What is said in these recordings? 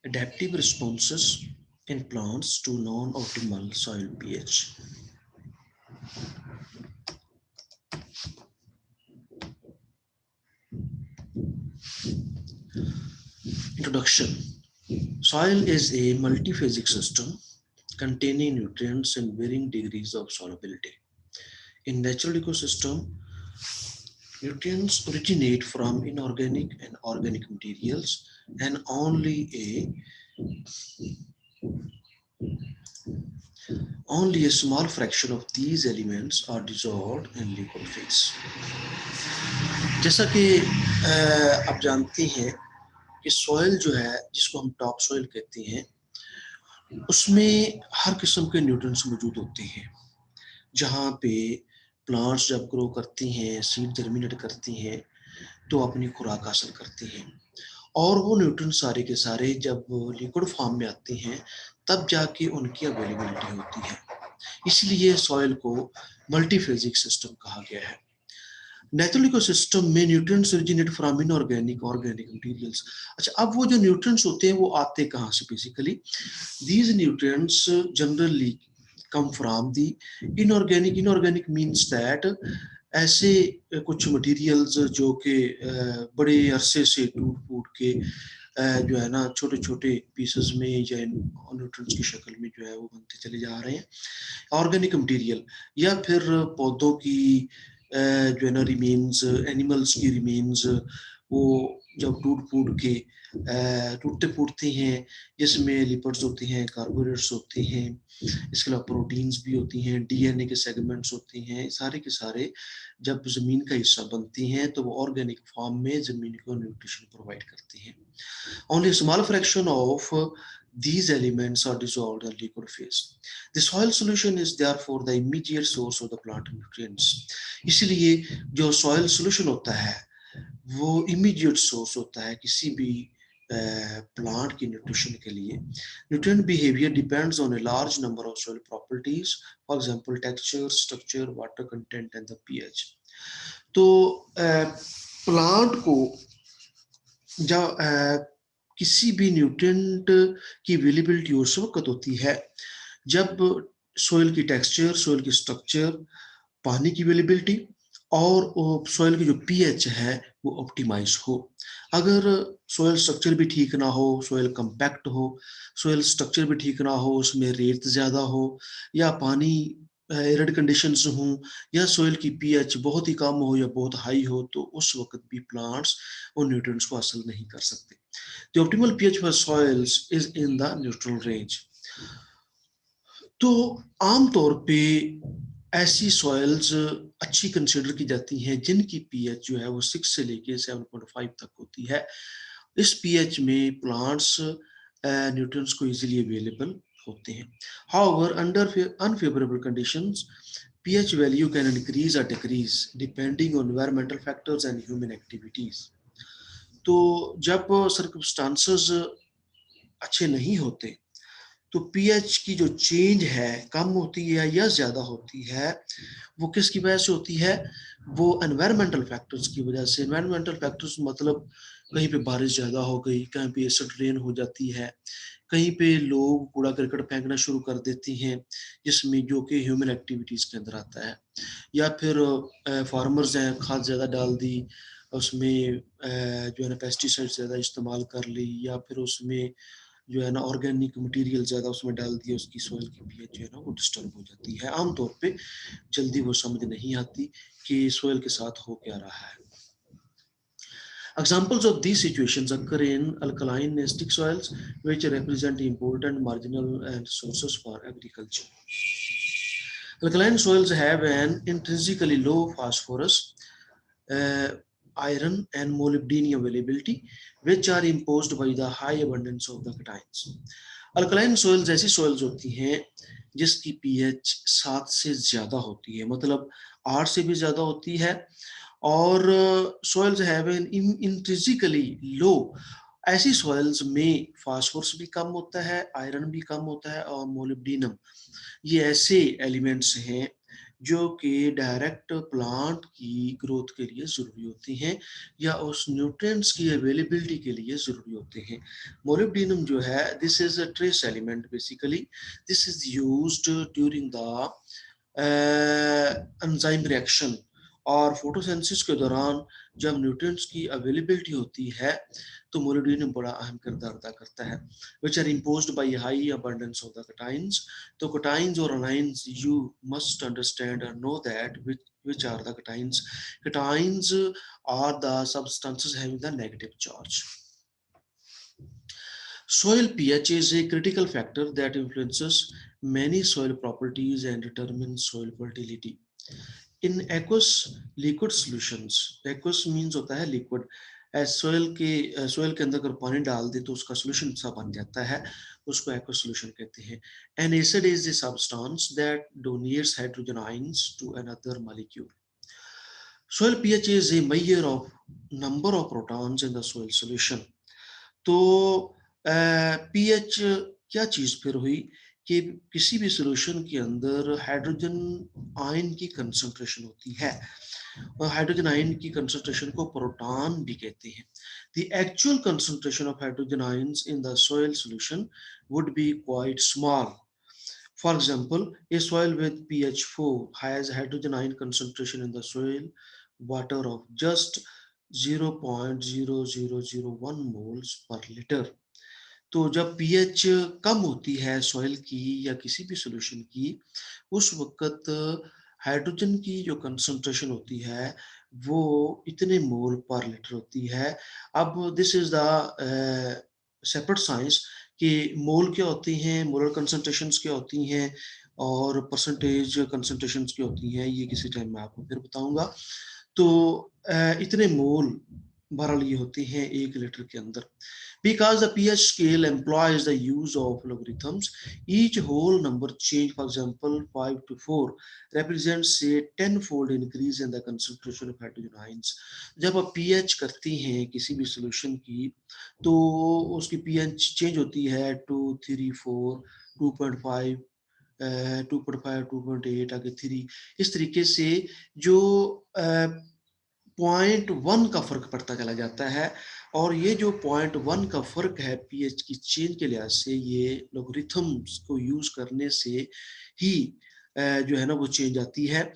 adaptive responses in plants to non-optimal soil pH. Introduction. Soil is a multiphasic system containing nutrients in varying degrees of solubility. In natural ecosystem, nutrients originate from inorganic and organic materials, and only a small fraction of these elements are dissolved in liquid phase. जैसा कि आप जानते हैं कि soil जो है जिसको हम टॉप सॉइल कहते हैं उसमें हर किस्म के न्यूट्रिएंट्स मौजूद होते हैं। जहाँ पे प्लांट्स जब ग्रो करती हैं, सीड जर्मिनेट करती हैं, तो अपनी खुराक हासिल करती हैं और वो न्यूट्रिएंट्स सारे के सारे जब लिक्विड फॉर्म में आते हैं तब जाके उनकी अवेलेबिलिटी होती है। इसलिए सॉइल को मल्टीफेजिक सिस्टम कहा गया है। नेचुरल इकोसिस्टम में nutrients originate from inorganic organic materials. अच्छा, अब वो जो न्यूट्रिएंट्स होते हैं वो आते कहाँ से? Basically these nutrients generally come from the inorganic. Inorganic means that ऐसे कुछ मटेरियल्स जो कि बड़े अरसे से टूट फूट के जो है ना छोटे छोटे पीसेस में या न्यूट्रिएंट्स की शक्ल में जो है वो बनते चले जा रहे हैं। ऑर्गेनिक मटेरियल या फिर पौधों की जो है ना रिमेन्स, एनिमल्स की रिमेन्स, वो जब टूट फूट के टूटते फूटते हैं, जिसमें लिपिड्स होते हैं, कार्बोहाइड्रेट्स होते हैं, इसके अलावा प्रोटीन्स भी होती हैं, डीएनए के सेगमेंट्स होते हैं, सारे के सारे जब ज़मीन का हिस्सा बनती हैं तो वो ऑर्गेनिक फॉर्म में ज़मीन को न्यूट्रिशन प्रोवाइड करती हैं। Only a small fraction of these elements are dissolved in liquid phase. The soil solution is therefore the immediate source of the plant nutrients. इसलिए जो soil solution होता है वो immediate source होता है किसी भी प्लांट की न्यूट्रिशन के लिए। Nutrient behaviour depends on a large number of soil properties, for example texture, structure, water content and the pH. तो प्लांट को जब किसी भी न्यूट्रिएंट की अवेलेबिलिटी उस वक्त होती है जब सोइल की टेक्सचर, सोइल की स्ट्रक्चर, पानी की अवेलेबिलिटी और सोइल की जो पीएच है वो ऑप्टिमाइज हो। अगर सोइल स्ट्रक्चर भी ठीक ना हो, सोइल कंपैक्ट हो, सोइल स्ट्रक्चर भी ठीक ना हो, उसमें रेत ज़्यादा हो या पानी एरिड कंडीशंस हों या सोइल की पीएच बहुत ही कम हो या बहुत हाई हो, तो उस वक्त भी प्लांट्स उन न्यूट्रिएंट्स को हासिल नहीं कर सकते। The optimal pH for soils is in the neutral range. तो आमतौर पे ऐसी सॉइल्स अच्छी कंसिडर की जाती हैं जिनकी पीएच जो है वो 6 से लेके 7.5 तक होती है। इस पीएच में प्लांट्स न्यूट्रिएंट्स को इजीली अवेलेबल होते हैं। However, under unfavorable conditions, pH value can increase or decrease depending on environmental factors and human activities. तो जब सर्कमस्टांसेस अच्छे नहीं होते तो पीएच की जो चेंज है कम होती है या ज़्यादा होती है, वो किसकी वजह से होती है? वो एनवायरमेंटल फैक्टर्स की वजह से। एनवायरमेंटल फैक्टर्स मतलब कहीं पे बारिश ज़्यादा हो गई, कहीं पे एसिड रेन हो जाती है, कहीं पे लोग कूड़ा करकट फेंकना शुरू कर देते हैं जिसमें जो कि ह्यूमन एक्टिविटीज़ के अंदर आता है, या फिर फार्मर्स हैं खाद ज़्यादा डाल दी, उसमें जो है ना पेस्टिसाइड ज़्यादा इस्तेमाल कर ली, या फिर उसमें जो है ना ऑर्गेनिक मटेरियल ज़्यादा उसमें डाल दिया, उसकी सॉइल की पीएच जो है ना वो डिस्टर्ब हो जाती है। आमतौर पे जल्दी वो समझ नहीं आती कि सॉइल के साथ हो क्या रहा है। Examples of these situations occur in alkaline nestic soils, which represent important marginal and sources for agriculture. Alkaline soils have an intrinsically low phosphorus, iron and molybdenum availability, which are imposed by the high abundance of the cations. Alkaline soils ऐसी soils होती हैं जिसकी pH 7 से ज़्यादा होती है, मतलब 8 से भी ज़्यादा होती है, और सॉइल्स हैव एन इंट्रिंसिकली लो। ऐसी सॉइल्स में फास्फोरस भी कम होता है, आयरन भी कम होता है और मोलिब्डेनम, ये ऐसे एलिमेंट्स हैं जो कि डायरेक्ट प्लांट की ग्रोथ के लिए ज़रूरी होती हैं या उस न्यूट्रिएंट्स की अवेलेबिलिटी के लिए ज़रूरी होते हैं। मोलिब्डेनम जो है, this is a trace element basically, this is used during the enzyme reaction और फोटोसिंथेसिस के दौरान जब न्यूट्रिएंट्स की अवेलेबिलिटी होती है तो मोलिब्डेनम बड़ा अहम किरदार अदा करता है, which are imposed by high abundance of the cations. तो cations और anions, you must understand and know that which are the cations. Cations are the substances having the negative charge. Soil pH is a critical factor that influences many soil properties and determines soil fertility. In aqueous liquid solutions, aqueous means होता है liquid, soil के अंदर अगर पानी डाल दे तो उसका solution सा बन जाता है, उसको aqueous solution कहते हैं. An acid is a substance that donates hydrogen ions to another molecule. Soil pH is a measure of number of protons in the soil solution. तो पीएच क्या चीज फिर हुई कि किसी भी सॉल्यूशन के अंदर हाइड्रोजन आयन की कंसंट्रेशन होती है और हाइड्रोजन आयन की कंसंट्रेशन को प्रोटॉन भी कहते हैं. The actual concentration of hydrogen ions in the soil solution would be quite small. For example, a soil with pH 4 has hydrogen ion concentration in the soil water of just 0.0001 moles per liter. तो जब pH कम होती है soil की या किसी भी solution की, उस वक्त हाइड्रोजन की जो कंसंट्रेशन होती है वो इतने मोल पर लीटर होती है. अब this is the separate science कि मोल क्या होती हैं, मोलर कंसंट्रेशंस क्या होती हैं और परसेंटेज कंसंट्रेशंस क्या होती हैं, ये किसी टाइम मैं आपको फिर बताऊंगा. तो इतने मोल बहरहाल ये होते हैं 1 लीटर के अंदर. Because the pH scale employs the use of logarithms, each whole number change, for example, 5 to 4, represents a 10-fold increase in the concentration of hydrogen ions. जब आप pH करती हैं किसी भी solution की, तो उसकी pH change होती है 2, 3, 4, 2.5, 2.5, 2.8 आगे 3. इस तरीके से जो 0.1 का फर्क पड़ता चला जाता है और ये जो 0.1 का फर्क है पीएच की चेंज के लिहाज से, ये लोगरिथम्स को यूज करने से ही जो है ना वो चेंज आती है.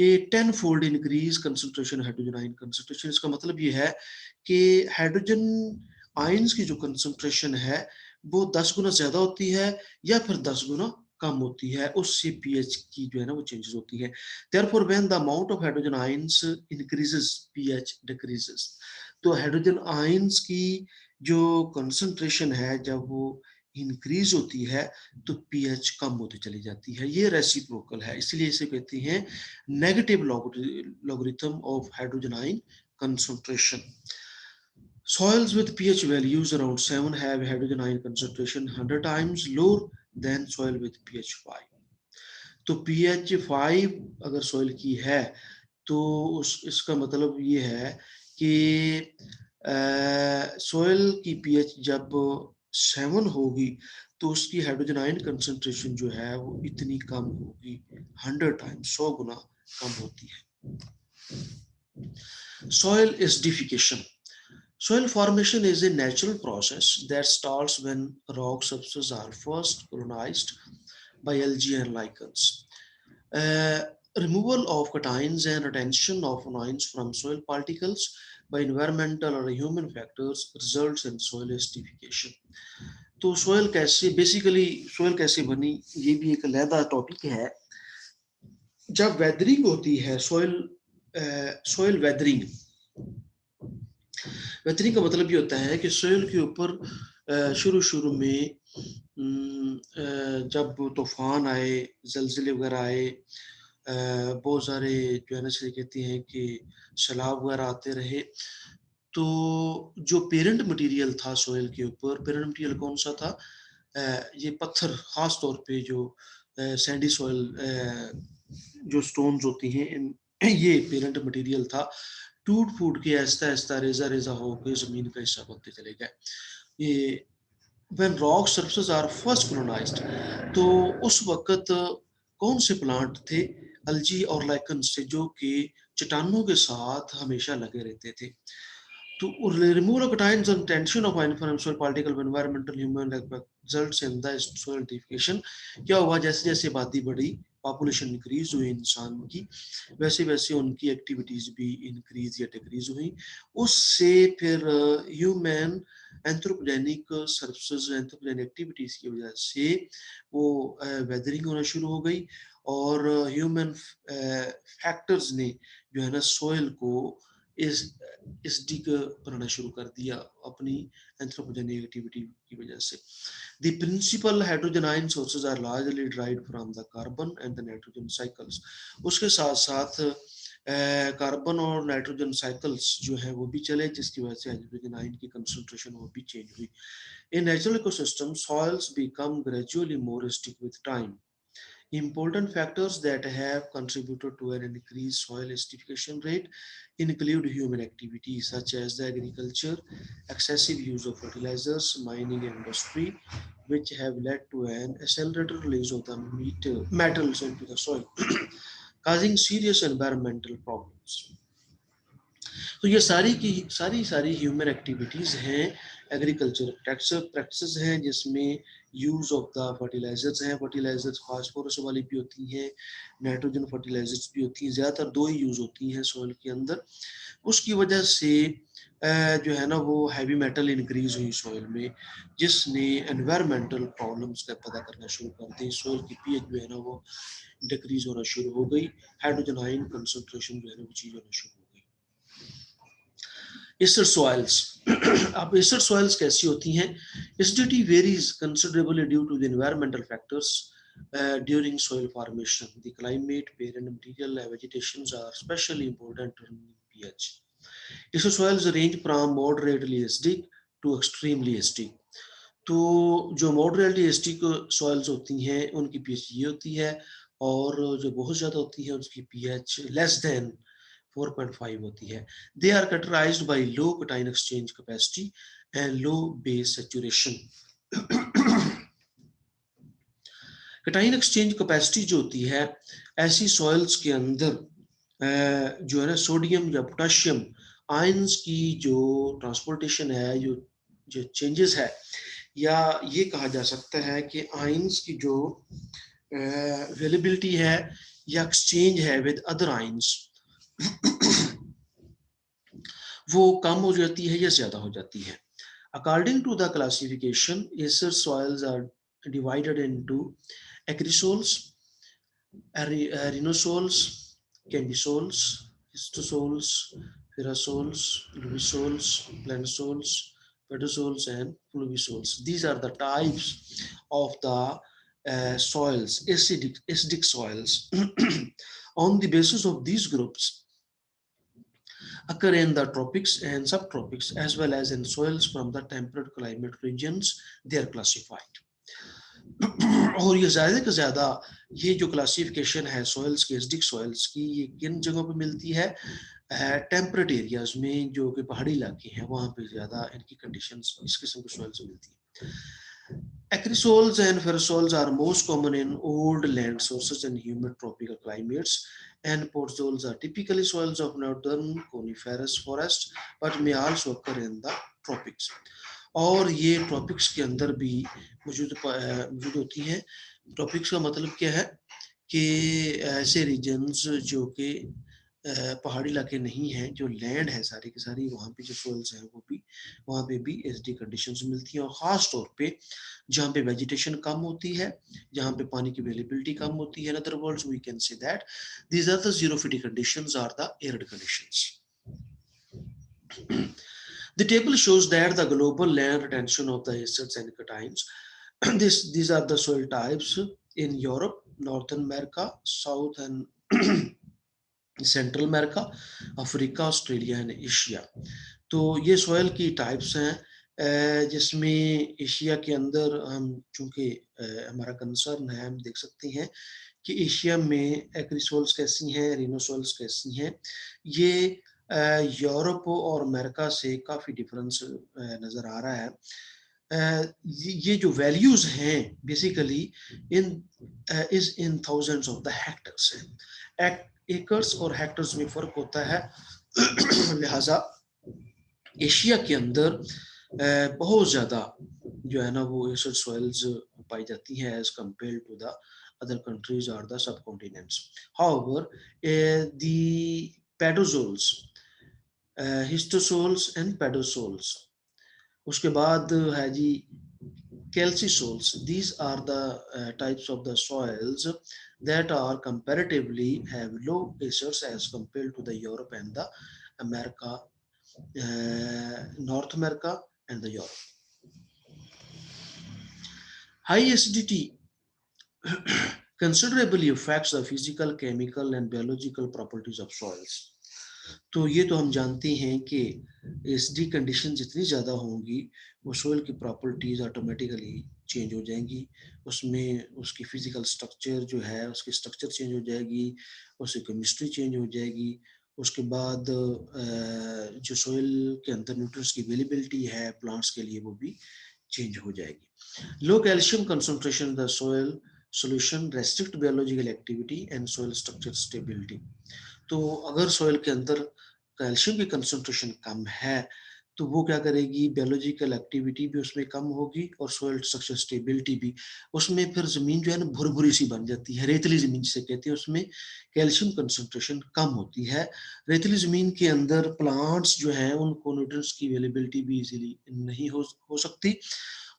ए 10 fold increase concentration hydrogen ion concentration, इसका मतलब ये है कि हाइड्रोजन आयंस की जो कंसंट्रेशन है वो 10 गुना ज्यादा होती है या फिर 10 गुना कम होती है, उससे पीएच की जो है ना वो चेंजेस होती है. Therefore, when the amount of hydrogen ions increases, pH decreases. तो हाइड्रोजन आयंस की जो कंसंट्रेशन है जब वो इंक्रीज होती है तो पीएच कम होती चली जाती है. ये रेसिप्रोकल है, इसलिए इसे कहते हैं negative logarithm of hydrogen ion concentration. Soils with pH values around 7 have hydrogen ion concentration 100 times lower than soil with pH 5. तो pH 5 अगर soil की है तो इसका मतलब ये है कि soil की pH जब 7 होगी तो उसकी हाइड्रोजन आयन कंसंट्रेशन जो है वो इतनी कम होगी, 100 टाइम्स, 100 गुना कम होती है. Soil acidification. Soil formation is a natural process that starts when rock surfaces are first colonized by algae and lichens. Removal of cations and retention of anions from soil particles by environmental or human factors results in soil acidification. तो soil कैसे, basically soil कैसे बनी, ये भी एक अलग topic है. जब वेदरिंग होती है, सोयल वेदरिंग, वेदरिंग का मतलब ये होता है कि सोयल के ऊपर शुरू में जब तूफान आए, जलजिले वगैरह आए, बहुत सारे जो है ना से कहते हैं कि सैलाब वगैरह आते रहे, तो जो पेरेंट मटेरियल था सोयल के ऊपर, पेरेंट मटेरियल कौन सा था, ये पत्थर, खास तौर पे जो सैंडी सॉइल जो स्टोन्स होती हैं, ये पेरेंट मटेरियल था. टूट फूट के ऐसा ऐसा रेजा रेजा होकर जमीन का हिस्सा बनते चले गए. ये when rock surfaces are first colonized, तो उस वक्त कौन से प्लांट थे, अल्जी और लाइकन्स थे जो कि चट्टानों के साथ हमेशा लगे रहते थे। To remove cations and tension of influential particle environmental human results in the soil acidification। क्या हुआ, जैसे जैसे आबादी बढ़ी, पॉपुलेशन इंक्रीज हुई इंसान की, वैसे वैसे उनकी एक्टिविटीज भी इंक्रीज या डिक्रीज हुई। उससे फिर human anthropogenic services, anthropogenic activities की वजह से वो वेदरिंग होना शुरू हो गई, और ह्यूमन फैक्टर्स ने जो है ना सॉइल को इस एसिडिक बनाना शुरू कर दिया अपनी एंथ्रोपोजेनिक एक्टिविटी की वजह से। The principal hydrogen sources are largely derived from the carbon and the nitrogen cycles। उसके साथ साथ कार्बन और नाइट्रोजन साइकिल्स जो है वो भी चले, जिसकी वजह से हाइड्रोजन आयन की कंसंट्रेशन वो भी चेंज हुई। In natural ecosystem, soils become gradually more acidic with time। Important factors that have contributed to an increased soil acidification rate include human activities such as the agriculture, excessive use of fertilizers, mining and industry, which have led to an accelerated release of the metals into the soil, causing serious environmental problems। तो ये सारी की सारी human activities हैं, agriculture practices हैं, जिसमें use of the fertilisers हैं। Fertilisers phosphorus वाली भी होती हैं, नाइट्रोजन फर्टिलाइजर्स भी होती हैं, ज़्यादातर दो ही यूज़ होती हैं सॉइल के अंदर। उसकी वजह से जो है ना वो हैवी मेटल इंक्रीज हुई सॉइल में, जिसने एनवायरमेंटल प्रॉब्लम्स का पैदा करना शुरू कर दी। सॉइल की पीएच जो है ना वो डिक्रीज होना शुरू हो गई, हाइड्रोजन आयन कंसंट्रेशन जो है ना वो चीज होना शुरू हो गई। Acid soils. अब एसिड सॉइल्स कैसी होती हैं? Acidity varies considerably due to the environmental factors during soil formation. The climate, parent material, vegetations are especially important in pH. Acid soils range from moderately acidic to extremely acidic। तो जो moderately acidic soils होती हैं उनकी pH ये होती है, और जो बहुत ज़्यादा होती है उसकी pH less than 4.5 होती है। They are characterized by low cation exchange capacity and low base saturation। Cation exchange capacity जो होती है ऐसी सॉइल्स के अंदर जो है ना सोडियम या पोटेशियम आयंस की जो ट्रांसपोर्टेशन है, जो चेंजेस है, या ये कहा जा सकता है कि आयंस की जो अवेलेबिलिटी है या एक्सचेंज है विद अदर आयंस वो कम हो जाती है या ज्यादा हो जाती है। According to the classification, acid soils are divided into acrisols, renosols, candisols, histosols, ferrasols, lubisols, planosols, pedosols, and pluvisols. These are the types of the soils, acidic soils। On the basis of these groups occur in the tropics and subtropics as well as in soils from the temperate climate regions, they are classified। और ये ज़्यादा से ज़्यादा ये जो classification है soils की, acidic soils की, ये किन जगहों पे मिलती है? टेम्परेट एरियाज में, जो कि पहाड़ी इलाके हैं, वहाँ पे ज़्यादा इनकी कंडीशंस इस किस्म की सॉइल्स मिलती है। Acrisols and ferrosols are most common in old land sources and humid tropical climates, and podzol are typically soils of northern coniferous forest but may also occur in the tropics। और ये tropics के अंदर भी मौजूद होती हैं। Tropics का मतलब क्या है कि ऐसे रीजन्स जो कि पहाड़ी इलाके नहीं हैं, जो लैंड है सारी की सारी, वहाँ पे जो सोइल्स हैं वो भी, वहाँ पे भी एसिडिक कंडीशंस मिलती हैं। और ख़ास तौर पे जहाँ पे वेजिटेशन कम होती है, जहाँ पे पानी की अवेलेबिलिटी कम होती है, in other words we can say that these are the xerophytic conditions are the arid conditions. The table shows that the global land retention of the acids and cations. These are the soil types in Europe, North America, South and Central America, Africa, Australia and Asia। तो ये soil की types हैं, जिसमें Asia के अंदर हम चूंकि हमारा कंसर्न है, हम देख सकते हैं कि एशिया में एक्रिसोल्स कैसी हैं, रिनोसोल्स कैसी हैं। ये यूरोप और अमेरिका से काफ़ी डिफरेंस नज़र आ रहा है। ये जो वैल्यूज हैं basically in is in thousands of the hectares है। एकर्स और हेक्टर्स में फर्क होता है। लिहाजा एशिया के अंदर बहुत ज्यादा जो है ना वो एसिड सॉइल्स पाई जाती हैं as compare to the other countries और the subcontinents. However the podzols, histosols and podosols, उसके बाद है जी calcisols. These are the types of the soils that are comparatively have low acids as compared to the Europe and the America, North America and the Europe. High acidity considerably affects the physical, chemical and biological properties of soils. तो ये तो हम जानते हैं कि ACD condition जितनी ज़्यादा होंगी वो सोइल की प्रॉपर्टीज ऑटोमेटिकली चेंज हो जाएंगी, उसमें उसकी फिजिकल स्ट्रक्चर जो है उसकी स्ट्रक्चर चेंज हो जाएगी, उसकी केमिस्ट्री चेंज हो जाएगी। उसके बाद जो सोइल के अंदर न्यूट्रिएंट्स की अवेलेबिलिटी है प्लांट्स के लिए वो भी चेंज हो जाएगी। Low calcium concentration the soil solution restrict biological activity and soil structure stability. तो अगर सॉइल के अंदर कैल्शियम की कंसंट्रेशन कम है तो वो क्या करेगी, बायोलॉजिकल एक्टिविटी भी उसमें कम होगी और सॉइल स्ट्रक्चर स्टेबिलिटी भी। उसमें फिर जमीन जो है ना भुरभुरी सी बन जाती है, रेतली जमीन जिसे कहते हैं, उसमें कैल्शियम कंसंट्रेशन कम होती है। रेतली जमीन के अंदर प्लांट्स जो हैं उनको न्यूट्रिएंट्स की अवेलेबिलिटी भी इजीली नहीं हो सकती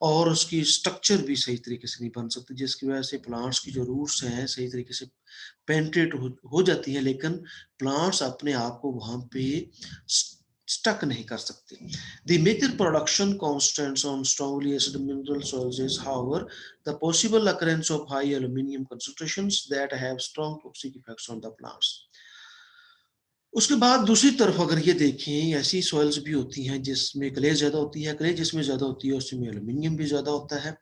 और उसकी स्ट्रक्चर भी सही तरीके से नहीं बन सकती, जिसकी वजह से प्लांट्स की जो रूट्स हैं सही तरीके से पेनिट्रेट हो जाती है, लेकिन प्लांट्स अपने आप को वहां पे स्टक नहीं कर सकते। The major production constraints on strongly acidic mineral soils is, however, the possible occurrence of high aluminum concentrations that have strong toxic effects on the plants. उसके बाद दूसरी तरफ अगर ये देखें ऐसी सॉइल्स भी होती हैं जिसमें क्ले ज्यादा होती है, क्ले जिसमें ज्यादा होती है उसमें एल्यूमिनियम भी ज्यादा होता है।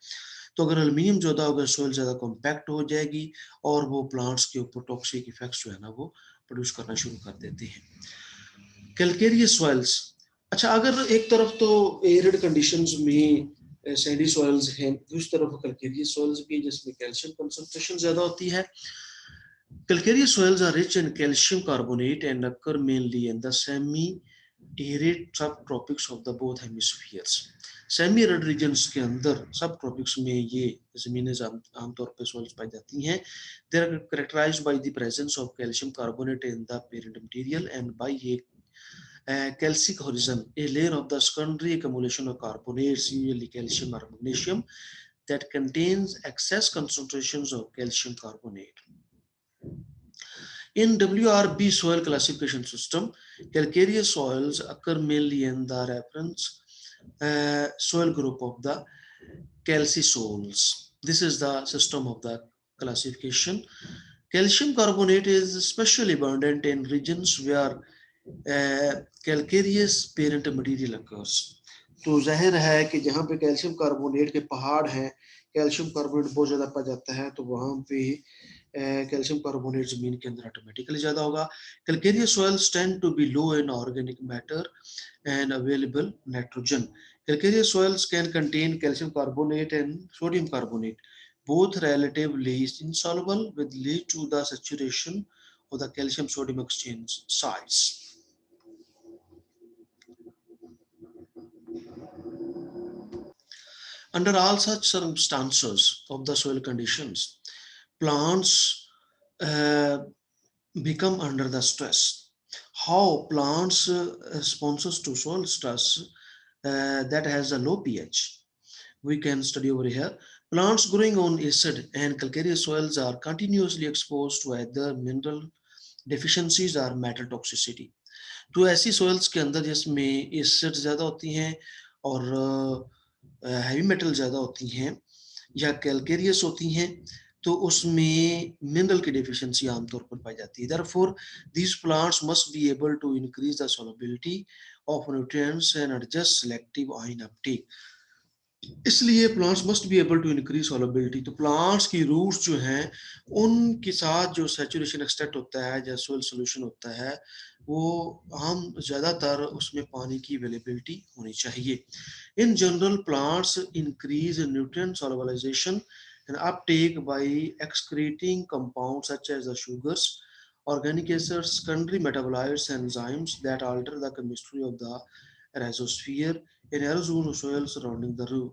तो अगर एल्यूमिनियम ज्यादा होगा सॉइल ज्यादा कॉम्पैक्ट हो जाएगी और वो प्लांट्स के ऊपर टॉक्सिक इफेक्ट्स जो है ना वो प्रोड्यूस करना शुरू कर देते हैं। कैलकेरियस सॉइल्स, अच्छा अगर एक तरफ तो एरिड कंडीशंस में सैंडी सॉइल्स हैं, दूसरी तरफ कैलकेरियस सॉइल्स भी जिसमें कैल्शियम कंसंट्रेशन ज्यादा होती है। Calcareous soils are rich in calcium carbonate and occur mainly in the semi-arid subtropics of the both hemispheres. Semi-arid regions के अंदर subtropics में ये जमीनें आमतौर पर soils पाई जाती हैं। They are characterized by the presence of calcium carbonate in the parent material and by a calcic horizon, a layer of the secondary accumulation of carbonates, usually calcium or magnesium, that contains excess concentrations of calcium carbonate. In WRB soil classification system, calcareous soils occur mainly in the reference soil group of the calcisols. This is the system of the classification. Calcium carbonate is especially abundant in regions where calcareous parent material occurs. तो जाहिर है कि जहाँ पे calcium carbonate के पहाड़ हैं, calcium carbonate बहुत ज़्यादा पाया जाता है, तो वहाँ पे कैल्शियम कार्बोनेट जमीन के अंदर ऑटोमेटिकली ज़्यादा होगा। Calcareous soils tend to be low in organic matter and available nitrogen. Calcareous soils can contain calcium carbonate and sodium carbonate, both relatively insoluble, which lead to the saturation of the calcium sodium exchange sites. Under all such circumstances of the soil conditions, plants become under the stress. How plants responses to soil stress that has a low pH. We can study over here. Plants growing on acid and calcareous soils are continuously exposed to either mineral deficiencies or metal toxicity. तो ऐसी soils के अंदर जिसमें acid ज़्यादा होती हैं और heavy metal ज़्यादा होती हैं या कैलकेरियस होती हैं, तो उसमें मिनरल की डेफिशिएंसी आमतौर पर पाई जाती है। Therefore, these plants must be able to increase the solubility of nutrients and adjust selective ion uptake. इसलिए plants must be able to increase solubility. तो प्लांट्स की रूट्स जो हैं उनके साथ जो सैचुरेशन एक्सटेंट होता है या सोइल सोल्यूशन होता है वो हम ज़्यादातर उसमें पानी की अवेलेबिलिटी होनी चाहिए। In general plants increase nutrient solubilization and uptake by excreting compounds such as the sugars, organic acids, secondary metabolites, and enzymes that alter the chemistry of the rhizosphere and aerosol soil surrounding the root.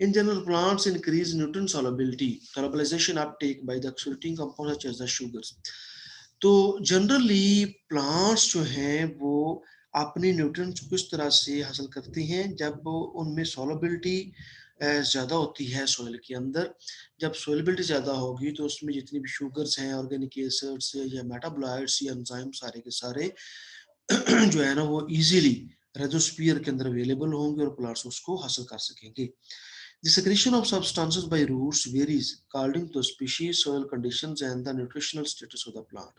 In general, plants increase nutrient solubility, solubilization uptake by the excreting compounds such as the sugars. तो generally plants जो हैं वो अपनी nutrients को किस तरह से हासिल करते हैं जब उनमें सॉलेबिलिटी ज़्यादा होती है सॉइल के अंदर। जब सॉलेबिलिटी ज़्यादा होगी तो उसमें जितनी भी शुगर्स हैं, ऑर्गेनिक एसिड्स या मेटाबोलाइट्स या एंजाइम सारे के सारे जो है ना वो इजीली रेडोस्फीयर के अंदर अवेलेबल होंगे और प्लांट्स उसको हासिल कर सकेंगे। The secretion of substances by roots varies according to species, soil conditions, and the nutritional status of the plant.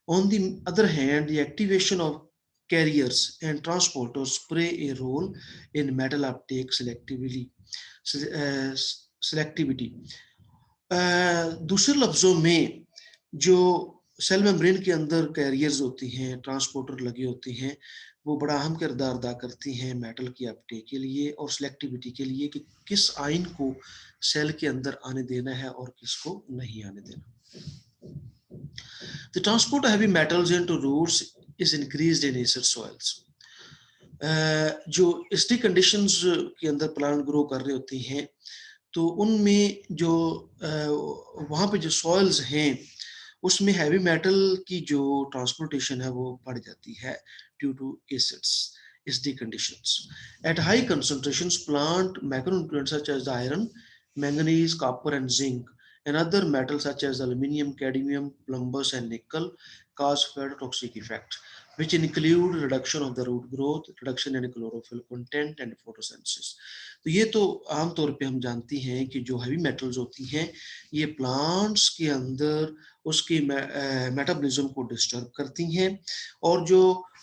On the other hand, the activation of carriers and transporters play a role in metal uptake selectivity. दूसरे लफ्ज़ों में जो cell membrane के अंदर carriers होती हैं, transporter लगे होते हैं, वो बड़ा अहम किरदार अदा करती हैं मेटल की अपटेक के लिए और सिलेक्टिविटी के लिए कि किस आयन को सेल के अंदर आने देना है और किसको नहीं आने देना। The transport of heavy metals into roots is increased in acid soils. जो एसिडिक कंडीशंस के अंदर प्लांट ग्रो कर रहे होते हैं तो उनमें जो वहाँ पे जो सॉइल्स हैं उसमें हैवी मेटल की जो ट्रांसपोर्टेशन है वो बढ़ जाती है due to acids acidic conditions. At high concentrations plant macronutrients such as iron, manganese, copper, and zinc, and other metals such as aluminium, cadmium, plumbers, and nickel cause phytotoxic effect, which include reduction of the root growth, reduction in chlorophyll content, and photosynthesis. तो ये तो आमतौर पे हम जानती हैं कि जो हैवी मेटल्स होती हैं ये प्लांट्स के अंदर उसकी मेटाबॉलिज्म को डिस्टर्ब करती हैं और जो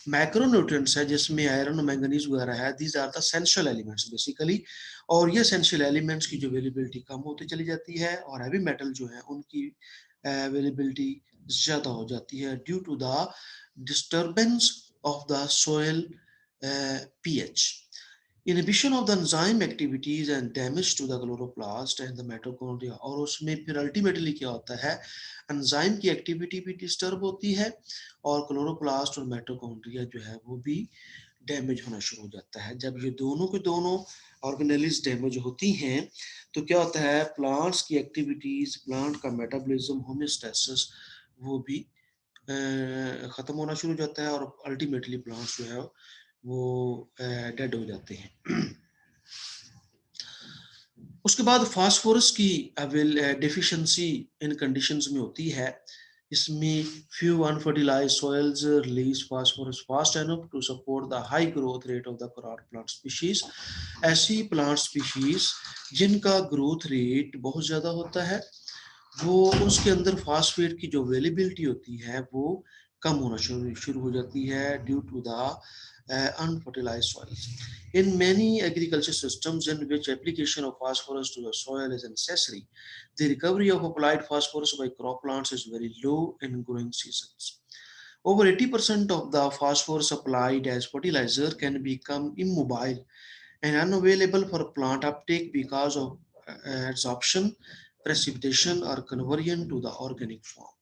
मैक्रोन्यूट्रिएंट्स है जिसमें आयरन और मैंगनीज वगैरह है, these are the essential elements basically, और ये एसेंशियल एलिमेंट्स की जो अवेलेबिलिटी कम होती चली जाती है और हैवी मेटल जो है उनकी अवेलेबिलिटी ज़्यादा हो जाती है due to the disturbance of the soil pH. Inhibition of the enzyme activities and damage to the chloroplast and the mitochondria, और उसमें फिर अल्टीमेटली क्या होता है एंजाइम की एक्टिविटी भी डिस्टर्ब होती है और क्लोरोप्लास्ट और माइटोकॉन्ड्रिया जो है वो भी डैमेज होना शुरू हो जाता है। जब ये दोनों के दोनों ऑर्गेनेल्स डैमेज होती हैं तो क्या होता है प्लांट्स की एक्टिविटीज, प्लांट का मेटाबॉलिज्म, होमियोस्टेसिस वो भी खत्म होना शुरू हो जाता है और अल्टीमेटली प्लांट्स जो है वो डेड हो जाते हैं। उसके बाद फास्फोरस की डेफिशिएंसी इन कंडीशंस में होती है। इसमें few unfertilized soils release phosphorus fast enough to support the high growth rate of the crop plant species. ऐसी प्लांट स्पीशीज जिनका ग्रोथ रेट बहुत ज़्यादा होता है वो उसके अंदर फास्फेट की जो अवेलेबिलिटी होती है वो कम होना शुरू हो जाती है due to the unfertilized soils. In many agriculture systems in which application of phosphorus to the soil is necessary, the recovery of applied phosphorus by crop plants is very low in growing seasons. Over 80% of the phosphorus applied as fertilizer can become immobile and unavailable for plant uptake because of absorption, precipitation, or conversion to the organic form.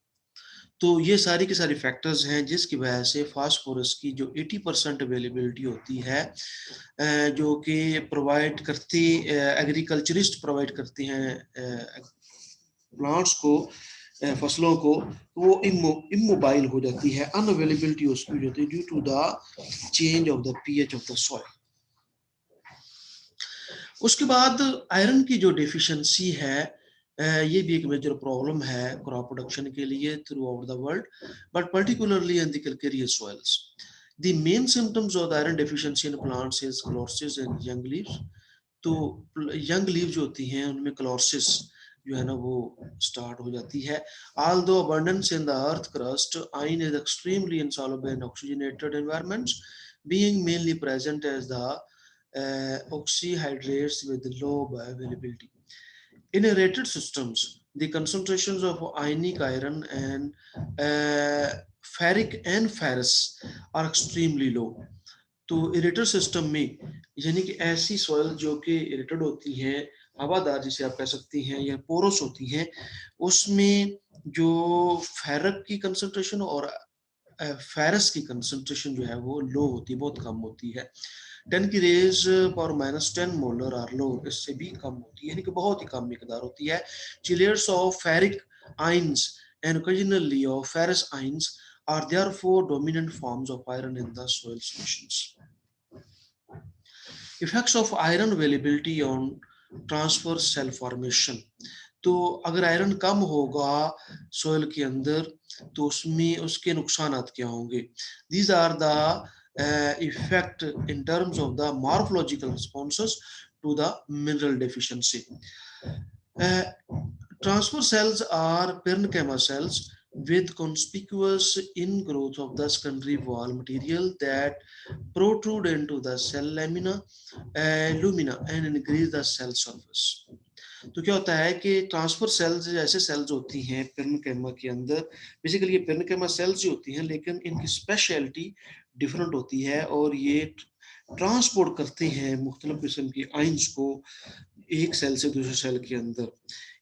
तो ये सारी के सारी factors हैं जिसकी वजह से phosphorus की जो 80% अवेलेबिलिटी होती है जो कि प्रोवाइड करती एग्रीकल्चरिस्ट प्रोवाइड करती हैं प्लांट्स को, फसलों को, वो इमोबाइल हो जाती है, अनअवेलेबिलिटी उसकी हो जाती है due to the change of the pH of the soil. उसके बाद आयरन की जो डेफिशिएंसी है ये भी एक मेजर प्रॉब्लम है क्रॉप प्रोडक्शन के लिए through out the world, but particularly in the calcareous soils. The main symptoms of the iron deficiency in plants is chlorosis and young leaves. तो यंग लीव जो होती हैं उनमें क्लोरोसिस जो है ना वो स्टार्ट हो जाती है। Although abundance in the earth crust, iron is extremely insoluble in oxygenated environments, being mainly present as the oxyhydrates with low bioavailability. In aerated systems, the concentrations of ionic iron and ferric and ferrous are extremely low. तो इरेटर system में यानी कि ऐसी soil जो कि इरेटेड होती हैं, हवादार जिसे आप कह सकती हैं या पोरस होती हैं, उसमें जो फेरक की कंसंट्रेशन और फेरस की कंसंट्रेशन जो है वो लो होती है, बहुत कम होती है। 10 की raise power minus 10 molar are low, इससे भी कम होती है, यानी कि बहुत ही कम मिकदार होती है। Chelates of ferric ions and occasionally of ferrous ions are therefore dominant forms of iron in the soil solutions. Effects of iron availability on transverse cell formation. तो अगर आयरन कम होगा सोयल के अंदर तो उसमें उसके नुकसानात क्या होंगे? These are the effect in terms of the morphological responses to the mineral deficiency. Transverse cells are parenchyma cells with conspicuous ingrowth of the secondary wall material that protrude into the cell lumina and increase the cell surface. तो क्या होता है कि transfer sales ऐसे sales होती हैं पेरेन्किमा के अंदर, बेसिकली ये पेरेन्किमा सेल्स ही होती हैं, लेकिन इनकी स्पेशलिटी डिफरेंट होती है और ये ट्रांसपोर्ट करते हैं मुख्तलिफ किस्म की आइंस को एक सेल से दूसरे सेल के अंदर.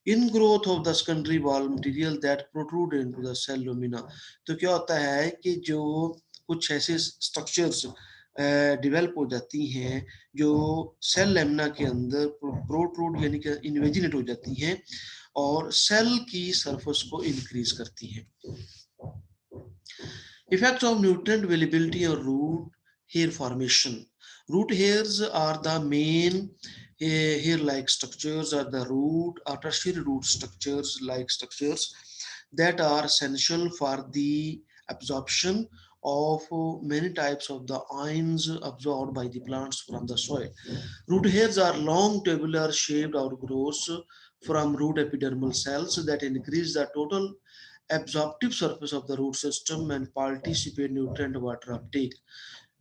In growth of the secondary wall material that protrude into the cell lumina. तो क्या होता है कि जो कुछ ऐसे स्ट्रक्चर्स डेवलप हो जाती हैं जो सेल लेमिना के अंदर प्रोट्रूड यानी कि इन्वेजिनेट हो जाती हैं और सेल की सरफेस को इंक्रीज करती हैं. इफेक्ट ऑफ न्यूट्रिएंट अवेलेबिलिटी और root hair formation. Root hairs are the main hair-like structures at the root or tertiary root structures like structures that are essential for the absorption of many types of the ions absorbed by the plants from the soil. Root hairs are long tubular shaped outgrowths from root epidermal cells that increase the total absorptive surface of the root system and participate nutrient water uptake.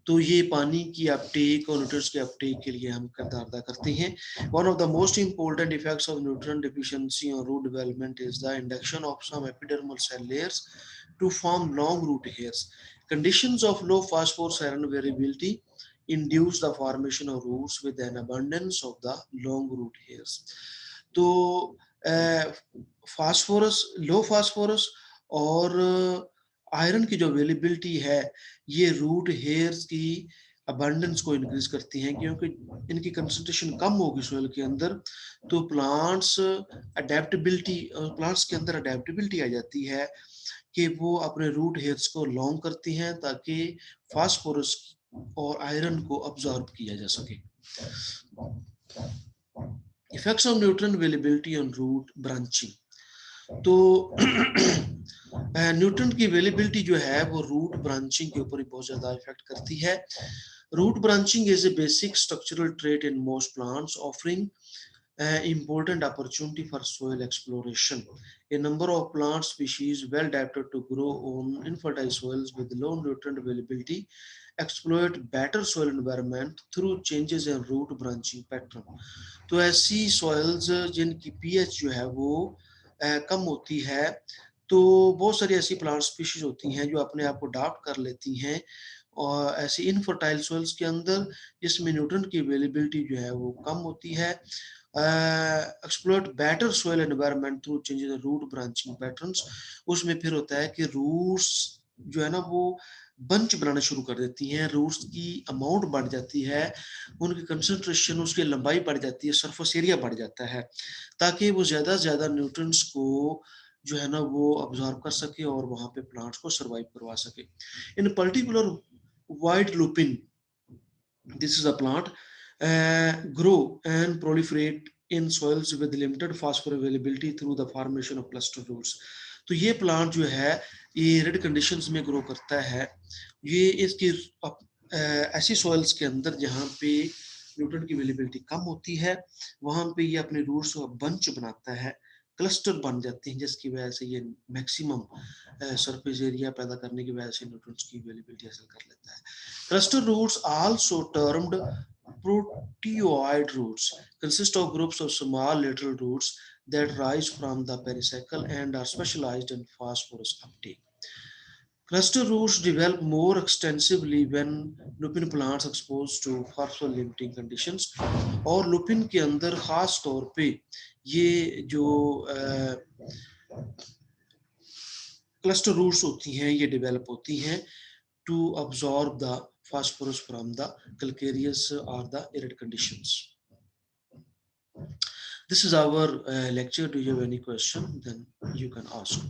तो ये पानी की Uptake और nutrients के Uptake के लिए हम किरदार अदा करते हैं. One of the most important effects of nutrient deficiency on root development is the induction of some epidermal cell layers to form long root hairs. Conditions of low phosphorus iron variability induce the formation of roots with an abundance of the long root hairs. तो phosphorus, लो phosphorus और iron की जो availability है ये root hairs की abundance को increase करती हैं, क्योंकि इनकी कंसंट्रेशन कम होगी सोइल के अंदर तो प्लांट्स के अंदर अडेप्टेबिलिटी आ जाती है कि वो अपने रूट हेयर्स को लॉन्ग करती हैं ताकि फास्फोरस और आयरन को अब्सॉर्ब किया जा सके. Effects of nutrient availability on root branching. तो न्यूट्रिएंट की अवेलेबिलिटी जो है वो रूट ब्रांचिंग के ऊपर ही बहुत ज्यादा इफेक्ट करती है. Root branching is a basic structural trait in most plants offering important opportunity for soil exploration. A number of plant species well adapted to grow on infertile soils with low nutrient availability exploit better soil environment through changes in root branching pattern. तो ऐसी soils जिनकी pH जो है वो कम होती है तो बहुत सारी ऐसी प्लांट स्पीशीज होती हैं जो अपने आप को अडॉप्ट कर लेती हैं और ऐसी इनफर्टाइल सोइल्स के अंदर जिसमें न्यूट्रिएंट की अवेलेबिलिटी जो है वो कम होती है. Exploit better soil environment through changes in root branching patterns. उसमें फिर होता है कि रूट्स जो है ना वो बंच बनाना शुरू कर देती हैं, रूट्स की अमाउंट बढ़ जाती है, उनकी कंसंट्रेशन, उसकी लंबाई बढ़ जाती है, सरफेस एरिया बढ़ जाता है ताकि वो ज़्यादा से ज़्यादा न्यूट्रिएंट्स को जो है ना वो अब्सॉर्ब कर सके और वहाँ पे प्लांट्स को सर्वाइव करवा सके. इन particular white Lupin, this is a plant grow and proliferate in soils with limited phosphorus availability through the formation of cluster roots. तो ये प्लांट जो है ये रेड कंडीशंस में ग्रो करता है. ये इसकी ऐसी सॉइल्स के अंदर जहाँ पे न्यूट्रिएंट की अवेलेबिलिटी कम होती है वहाँ पे ये अपने रूट्स को बंच बनाता है क्लस्टर बन जाते हैं, जिसकी वजह से ये मैक्सिमम सरफेस एरिया पैदा करने की वजह से न्यूट्रिएंट्स की अवेलेबिलिटी हासिल कर लेता है। Cluster roots also termed proteoid roots consist of groups of small lateral roots that rise from the pericycle and are specialized in phosphorus uptake. Cluster roots develop more extensively when lupin plants exposed to phosphorus limiting conditions, और Lupin के अंदर खास तौर पे ये जो cluster roots होती हैं ये डेवलप होती हैं to absorb the phosphorus from the calcareous or the arid conditions. This is our lecture. Do you have any question? Then you can ask me.